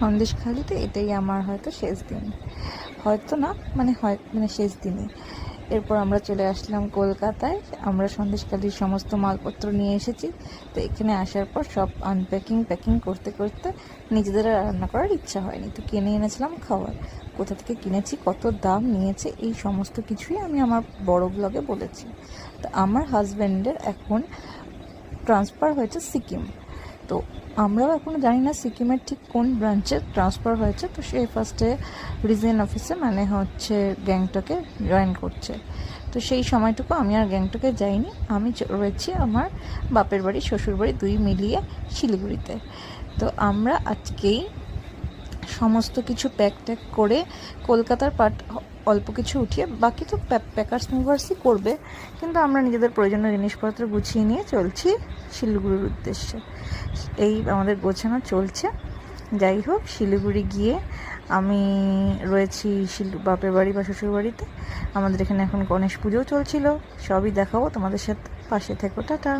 সন্দেশখালিতে এটাই আমার হয়তো শেষ দিন, হয়তো না মানে শেষ দিনই। এরপর আমরা চলে আসলাম কলকাতায়। আমরা সন্দেশখালির সমস্ত মালপত্র নিয়ে এসেছি। তো এখানে আসার পর সব প্যাকিং করতে করতে নিজেদের আর রান্না করার ইচ্ছা হয়নি, তো কিনে এনেছিলাম খাবার। কোথা থেকে কিনেছি, কত দাম নিয়েছে, এই সমস্ত কিছুই আমি আমার বড় ব্লগে বলেছি। তো আমার হাজব্যান্ডের এখন ট্রান্সফার হয়েছে সিকিম। তো আমরাও এখনও জানি না সিকিমের ঠিক কোন ব্রাঞ্চে ট্রান্সফার হয়েছে। তো সে ফার্স্টে রিজিয়ন অফিসে মানে হচ্ছে গ্যাংটকে জয়েন করছে। তো সেই সময়টুকু আমি আর গ্যাংটকে যাইনি, আমি রয়েছি আমার বাপের বাড়ি শ্বশুর বাড়ি দুই মিলিয়ে শিলিগুড়িতে। তো আমরা আজকেই সমস্ত কিছু প্যাক করে কলকাতার অল্প কিছু উঠিয়ে, বাকি তো প্যাকার্স মুভার্সই করবে, কিন্তু আমরা নিজেদের প্রয়োজনীয় জিনিসপত্র গুছিয়ে নিয়ে চলছি শিলিগুড়ির উদ্দেশ্যে। এই আমাদের গোছানো চলছে। যাই হোক, শিলিগুড়ি গিয়ে আমি রয়েছি বাপের বাড়ি বা শ্বশুর বাড়িতে। আমাদের এখানে এখন গণেশ পুজোও চলছিল, সবই দেখাবো তোমাদের সাথে, পাশে থেকো, টাটা।